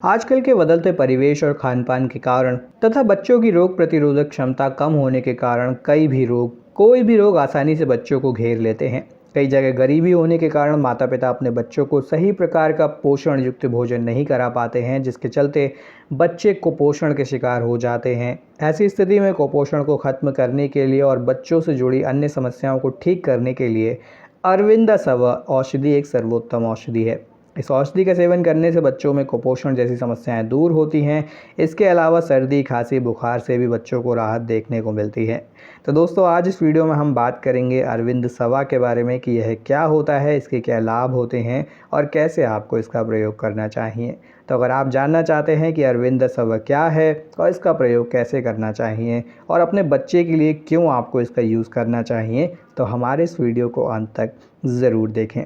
आजकल के बदलते परिवेश और खान-पान के कारण तथा बच्चों की रोग प्रतिरोधक क्षमता कम होने के कारण कोई भी रोग आसानी से बच्चों को घेर लेते हैं। कई जगह गरीबी होने के कारण माता-पिता अपने बच्चों को सही प्रकार का पोषण युक्त भोजन नहीं करा पाते हैं, जिसके चलते बच्चे कुपोषण के शिकार हो जाते हैं। ऐसी स्थिति में कुपोषण को खत्म करने के लिए और बच्चों से जुड़ी अन्य समस्याओं को ठीक करने के लिए अरविंदा सवा औषधि एक सर्वोत्तम औषधि है। इस औषधि का सेवन करने से बच्चों में कुपोषण जैसी समस्याएं दूर होती हैं। इसके अलावा सर्दी, खांसी, बुखार से भी बच्चों को राहत देखने को मिलती है। तो दोस्तों, आज इस वीडियो में हम बात करेंगे अरविंद सवा के बारे में कि यह क्या होता है, इसके क्या लाभ होते हैं और कैसे आपको इसका प्रयोग करना चाहिए। तो अगर आप जानना चाहते हैं कि अरविंद सवा क्या है और इसका प्रयोग कैसे करना चाहिए और अपने बच्चे के लिए क्यों आपको इसका यूज़ करना चाहिए, तो हमारे इस वीडियो को अंत तक ज़रूर देखें।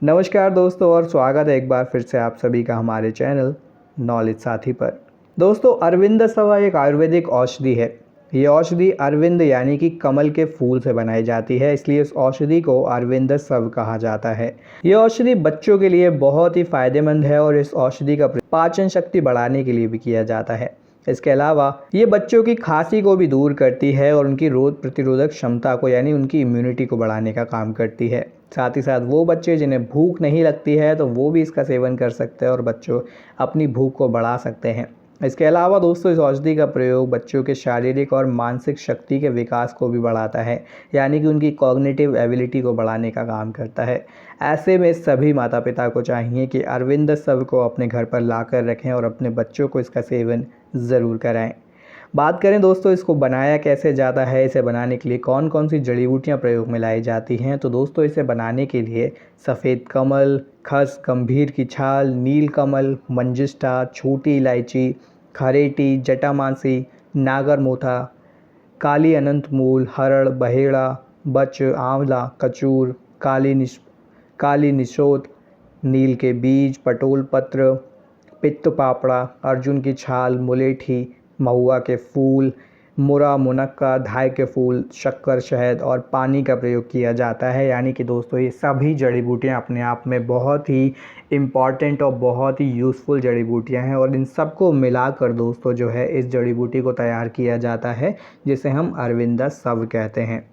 नमस्कार दोस्तों, और स्वागत है एक बार फिर से आप सभी का हमारे चैनल नॉलेज साथी पर। दोस्तों, अरविंद सवा एक आयुर्वेदिक औषधि है। ये औषधि अरविंद यानी कि कमल के फूल से बनाई जाती है, इसलिए इस औषधि को अरविंद सव कहा जाता है। ये औषधि बच्चों के लिए बहुत ही फायदेमंद है और इस औषधि का पाचन शक्ति बढ़ाने के लिए भी किया जाता है। इसके अलावा ये बच्चों की खांसी को भी दूर करती है और उनकी रोग प्रतिरोधक क्षमता को यानी उनकी इम्यूनिटी को बढ़ाने का काम करती है। साथ ही साथ वो बच्चे जिन्हें भूख नहीं लगती है तो वो भी इसका सेवन कर सकते हैं और बच्चों अपनी भूख को बढ़ा सकते हैं। इसके अलावा दोस्तों, इस औषधि का प्रयोग बच्चों के शारीरिक और मानसिक शक्ति के विकास को भी बढ़ाता है, यानी कि उनकी कॉग्निटिव एबिलिटी को बढ़ाने का काम करता है। ऐसे में सभी माता पिता को चाहिए कि अरविंद सव को अपने घर पर ला कर रखें और अपने बच्चों को इसका सेवन ज़रूर कराएं। बात करें दोस्तों, इसको बनाया कैसे जाता है, इसे बनाने के लिए कौन कौन सी जड़ी बूटियाँ प्रयोग में लाई जाती हैं। तो दोस्तों, इसे बनाने के लिए सफ़ेद कमल, खस, गंभीर की छाल, नील कमल, मंजिष्ठा, छोटी इलायची, खरेटी, जटामासी, नागरमोथा, काली अनंतमूल, हरड़, बहेड़ा, बच, आंवला, कचूर, काली निशोत, नील के बीज, पटोल पत्र, पित्त पापड़ा, अर्जुन की छाल, मुलेठी, महुआ के फूल, मुरा, मुनक्का, धाय के फूल, शक्कर, शहद और पानी का प्रयोग किया जाता है। यानी कि दोस्तों, ये सभी जड़ी बूटियाँ अपने आप में बहुत ही इम्पॉर्टेंट और बहुत ही यूज़फुल जड़ी बूटियाँ हैं और इन सबको मिलाकर दोस्तों जो है इस जड़ी बूटी को तैयार किया जाता है, जिसे हम अरविंद सव कहते हैं।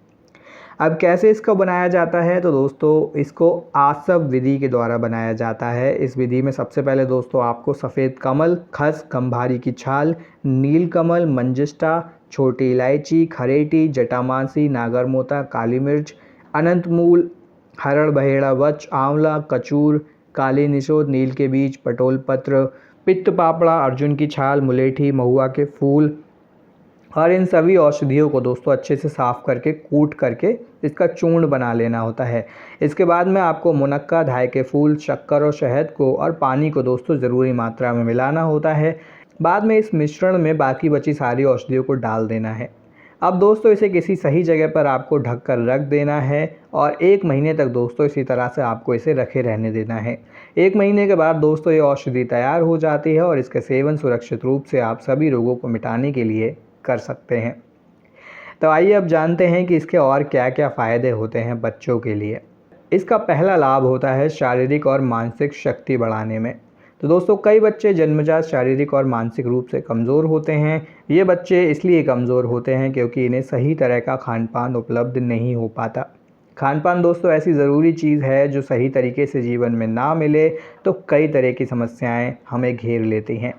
अब कैसे इसको बनाया जाता है, तो दोस्तों इसको आसव विधि के द्वारा बनाया जाता है। इस विधि में सबसे पहले दोस्तों आपको सफ़ेद कमल, खस, गंभारी की छाल, नील कमल, मंजिष्ठा, छोटी इलायची, खरेटी, जटामासी, नागरमोथा, काली मिर्च, अनंतमूल, हरड़, बहेड़ा, वच, आंवला, कचूर, काली निशोद, नील के बीज, पटोल पत्र, पित्त पापड़ा, अर्जुन की छाल, मुलेठी, महुआ के फूल और इन सभी औषधियों को दोस्तों अच्छे से साफ़ करके कूट करके इसका चूर्ण बना लेना होता है। इसके बाद में आपको मुनक्का, धाय के फूल, शक्कर और शहद को और पानी को दोस्तों ज़रूरी मात्रा में मिलाना होता है। बाद में इस मिश्रण में बाकी बची सारी औषधियों को डाल देना है। अब दोस्तों इसे किसी सही जगह पर आपको ढक कर रख देना है और 1 महीने तक दोस्तों इसी तरह से आपको इसे रखे रहने देना है। 1 महीने के बाद दोस्तों ये औषधि तैयार हो जाती है और इसका सेवन सुरक्षित रूप से आप सभी रोगों को मिटाने के लिए कर सकते हैं। तो आइए अब जानते हैं कि इसके और क्या क्या फ़ायदे होते हैं बच्चों के लिए। इसका पहला लाभ होता है शारीरिक और मानसिक शक्ति बढ़ाने में। तो दोस्तों, कई बच्चे जन्मजात शारीरिक और मानसिक रूप से कमज़ोर होते हैं। ये बच्चे इसलिए कमज़ोर होते हैं क्योंकि इन्हें सही तरह का खान पान उपलब्ध नहीं हो पाता। खान पान दोस्तों ऐसी ज़रूरी चीज़ है जो सही तरीके से जीवन में ना मिले तो कई तरह की समस्याएं हमें घेर लेती हैं।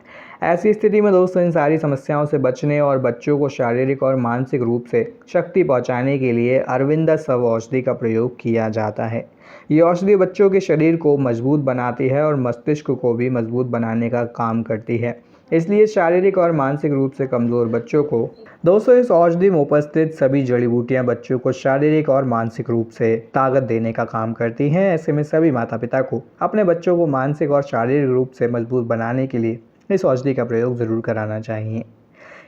ऐसी स्थिति में दोस्तों इन सारी समस्याओं से बचने और बच्चों को शारीरिक और मानसिक रूप से शक्ति पहुंचाने के लिए अरविंद सव औषधि का प्रयोग किया जाता है। ये औषधि बच्चों के शरीर को मजबूत बनाती है और मस्तिष्क को भी मजबूत बनाने का काम करती है। इसलिए शारीरिक और मानसिक रूप से कमज़ोर बच्चों को दोस्तों इस औषधि में उपस्थित सभी जड़ी बूटियाँ बच्चों को शारीरिक और मानसिक रूप से ताकत देने का काम करती हैं। ऐसे में सभी माता पिता को अपने बच्चों को मानसिक और शारीरिक रूप से मजबूत बनाने के लिए इस औषधि का प्रयोग ज़रूर कराना चाहिए।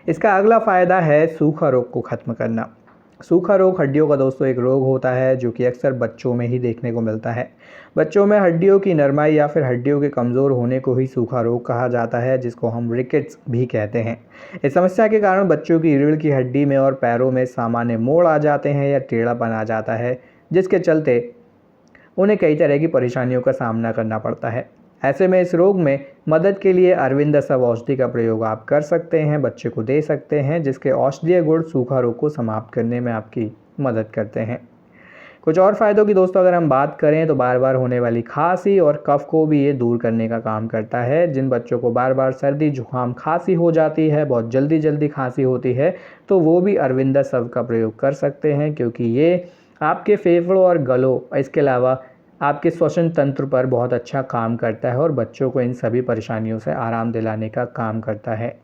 इसका अगला फ़ायदा है सूखा रोग को ख़त्म करना। सूखा रोग हड्डियों का दोस्तों एक रोग होता है जो कि अक्सर बच्चों में ही देखने को मिलता है। बच्चों में हड्डियों की नरमाई या फिर हड्डियों के कमज़ोर होने को ही सूखा रोग कहा जाता है, जिसको हम रिकेट्स भी कहते हैं। इस समस्या के कारण बच्चों की रीढ़ की हड्डी में और पैरों में सामान्य मोड़ आ जाते हैं या टेढ़ापन आ जाता है, जिसके चलते उन्हें कई तरह की परेशानियों का सामना करना पड़ता है। ऐसे में इस रोग में मदद के लिए अरविंदसव औषधि का प्रयोग आप कर सकते हैं, बच्चे को दे सकते हैं, जिसके औषधीय गुण सूखा रोग को समाप्त करने में आपकी मदद करते हैं। कुछ और फ़ायदों की दोस्तों अगर हम बात करें तो बार बार होने वाली खांसी और कफ को भी ये दूर करने का काम करता है। जिन बच्चों को बार बार सर्दी जुकाम खांसी हो जाती है, बहुत जल्दी जल्दी खांसी होती है, तो वो भी अरविंदसव का प्रयोग कर सकते हैं, क्योंकि ये आपके फेफड़ों और गलों, इसके अलावा आपके श्वसन तंत्र पर बहुत अच्छा काम करता है और बच्चों को इन सभी परेशानियों से आराम दिलाने का काम करता है।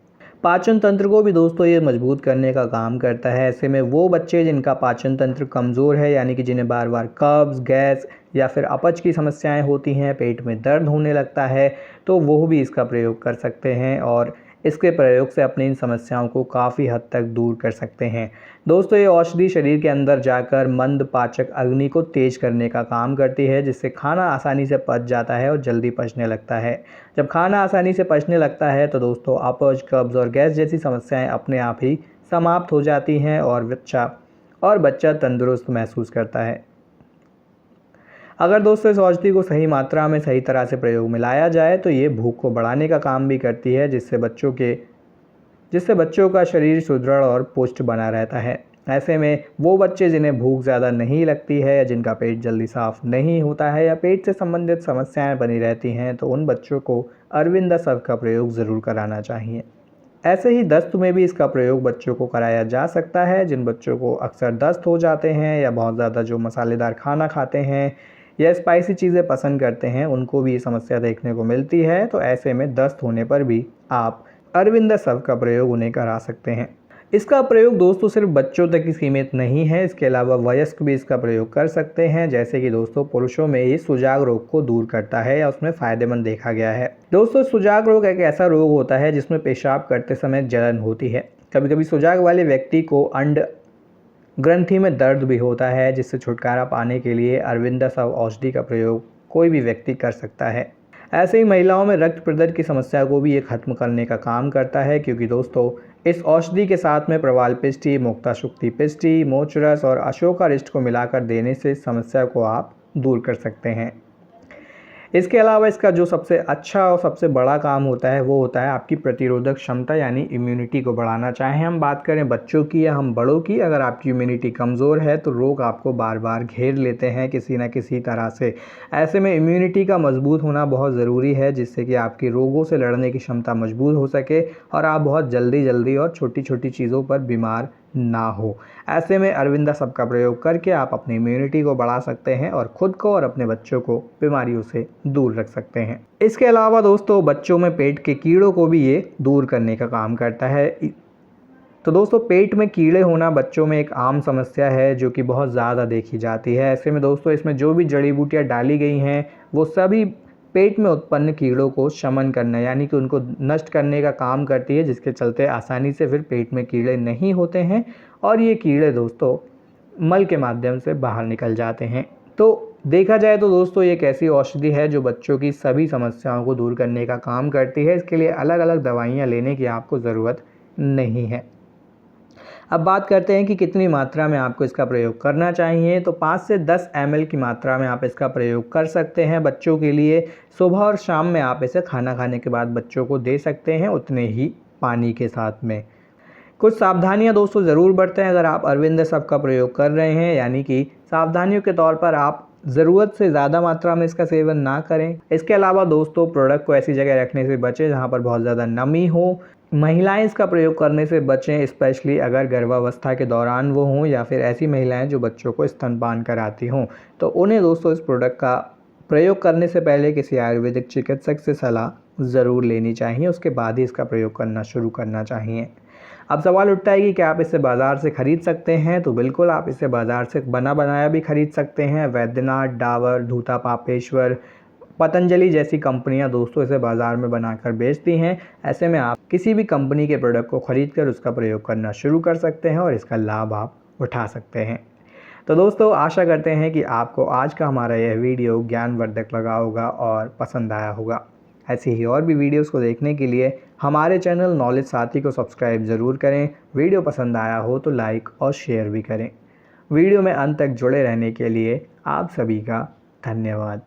पाचन तंत्र को भी दोस्तों ये मजबूत करने का काम करता है। ऐसे में वो बच्चे जिनका पाचन तंत्र कमज़ोर है, यानी कि जिन्हें बार बार कब्ज़, गैस या फिर अपच की समस्याएं होती हैं, पेट में दर्द होने लगता है, तो वो भी इसका प्रयोग कर सकते हैं और इसके प्रयोग से अपनी इन समस्याओं को काफ़ी हद तक दूर कर सकते हैं। दोस्तों ये औषधि शरीर के अंदर जाकर मंद पाचक अग्नि को तेज करने का काम करती है, जिससे खाना आसानी से पच जाता है और जल्दी पचने लगता है। जब खाना आसानी से पचने लगता है तो दोस्तों अपच, कब्ज़ और गैस जैसी समस्याएं अपने आप ही समाप्त हो जाती हैं और बच्चा तंदुरुस्त महसूस करता है। अगर दोस्तों इस औषधि को सही मात्रा में सही तरह से प्रयोग में लाया जाए तो ये भूख को बढ़ाने का काम भी करती है, जिससे बच्चों का शरीर सुदृढ़ और पुष्ट बना रहता है। ऐसे में वो बच्चे जिन्हें भूख ज़्यादा नहीं लगती है या जिनका पेट जल्दी साफ नहीं होता है या पेट से संबंधित समस्याएं बनी रहती हैं, तो उन बच्चों को अरविंदसव का प्रयोग ज़रूर कराना चाहिए। ऐसे ही दस्त में भी इसका प्रयोग बच्चों को कराया जा सकता है। जिन बच्चों को अक्सर दस्त हो जाते हैं या बहुत ज़्यादा जो मसालेदार खाना खाते हैं या स्पाइसी चीज़ें पसंद करते हैं, उनको भी ये समस्या देखने को मिलती है, तो ऐसे में दस्त होने पर भी आप अरविंदसव का प्रयोग उन्हें करा सकते हैं। इसका प्रयोग दोस्तों सिर्फ बच्चों तक ही सीमित नहीं है, इसके अलावा वयस्क भी इसका प्रयोग कर सकते हैं। जैसे कि दोस्तों पुरुषों में ये सुजाग रोग को दूर करता है या उसमें फ़ायदेमंद देखा गया है। दोस्तों सुजाग रोग एक ऐसा रोग होता है जिसमें पेशाब करते समय जलन होती है। कभी कभी सुजाग वाले व्यक्ति को अंड ग्रंथि में दर्द भी होता है, जिससे छुटकारा पाने के लिए अरविंदसव औषधि का प्रयोग कोई भी व्यक्ति कर सकता है। ऐसे ही महिलाओं में रक्त प्रदर की समस्या को भी ये खत्म करने का काम करता है, क्योंकि दोस्तों इस औषधि के साथ में प्रवाल पिष्टी, मुक्ताशुक्ति पिष्टी, मोचरस और अशोकारिष्ट को मिलाकर देने से समस्या को आप दूर कर सकते हैं। इसके अलावा इसका जो सबसे अच्छा और सबसे बड़ा काम होता है वो होता है आपकी प्रतिरोधक क्षमता, यानी इम्यूनिटी को बढ़ाना। चाहे हम बात करें बच्चों की या हम बड़ों की, अगर आपकी इम्यूनिटी कमज़ोर है तो रोग आपको बार बार घेर लेते हैं किसी न किसी तरह से। ऐसे में इम्यूनिटी का मजबूत होना बहुत ज़रूरी है, जिससे कि आपकी रोगों से लड़ने की क्षमता मजबूत हो सके और आप बहुत जल्दी और छोटी छोटी चीज़ों पर बीमार ना हो। ऐसे में अरविंदसव का प्रयोग करके आप अपनी इम्यूनिटी को बढ़ा सकते हैं और खुद को और अपने बच्चों को बीमारियों से दूर रख सकते हैं। इसके अलावा दोस्तों बच्चों में पेट के कीड़ों को भी ये दूर करने का काम करता है। तो दोस्तों पेट में कीड़े होना बच्चों में एक आम समस्या है जो कि बहुत ज़्यादा देखी जाती है। ऐसे में दोस्तों इसमें जो भी जड़ी बूटियाँ डाली गई हैं वो सभी पेट में उत्पन्न कीड़ों को शमन करना, यानी कि उनको नष्ट करने का काम करती है, जिसके चलते आसानी से फिर पेट में कीड़े नहीं होते हैं और ये कीड़े दोस्तों मल के माध्यम से बाहर निकल जाते हैं। तो देखा जाए तो दोस्तों ये एक ऐसी औषधि है जो बच्चों की सभी समस्याओं को दूर करने का काम करती है। इसके लिए अलग अलग दवाइयाँ लेने की आपको ज़रूरत नहीं है। अब बात करते हैं कि कितनी मात्रा में आपको इसका प्रयोग करना चाहिए। तो 5 से 10 ml की मात्रा में आप इसका प्रयोग कर सकते हैं बच्चों के लिए। सुबह और शाम में आप इसे खाना खाने के बाद बच्चों को दे सकते हैं, उतने ही पानी के साथ में। कुछ सावधानियां दोस्तों ज़रूर बरतें अगर आप अरविंदसव का प्रयोग कर रहे हैं, यानी कि सावधानियों के तौर पर आप ज़रूरत से ज़्यादा मात्रा में इसका सेवन ना करें। इसके अलावा दोस्तों प्रोडक्ट को ऐसी जगह रखने से बचें जहाँ पर बहुत ज़्यादा नमी हो। महिलाएं इसका प्रयोग करने से बचें, स्पेशली अगर गर्भावस्था के दौरान वो हों या फिर ऐसी महिलाएं जो बच्चों को स्तनपान कराती हों, तो उन्हें दोस्तों इस प्रोडक्ट का प्रयोग करने से पहले किसी आयुर्वेदिक चिकित्सक से सलाह ज़रूर लेनी चाहिए, उसके बाद ही इसका प्रयोग करना शुरू करना चाहिए। अब सवाल उठता है कि क्या आप इसे बाज़ार से ख़रीद सकते हैं? तो बिल्कुल आप इसे बाज़ार से बना बनाया भी ख़रीद सकते हैं। वैद्यनाथ, डाबर, धूता पापेश्वर, पतंजलि जैसी कंपनियां दोस्तों इसे बाज़ार में बनाकर बेचती हैं। ऐसे में आप किसी भी कंपनी के प्रोडक्ट को ख़रीदकर उसका प्रयोग करना शुरू कर सकते हैं और इसका लाभ आप उठा सकते हैं। तो दोस्तों आशा करते हैं कि आपको आज का हमारा यह वीडियो ज्ञानवर्धक लगा होगा और पसंद आया होगा। ऐसी ही और भी वीडियोस को देखने के लिए हमारे चैनल नॉलेज साथी को सब्सक्राइब ज़रूर करें। वीडियो पसंद आया हो तो लाइक और शेयर भी करें। वीडियो में अंत तक जुड़े रहने के लिए आप सभी का धन्यवाद।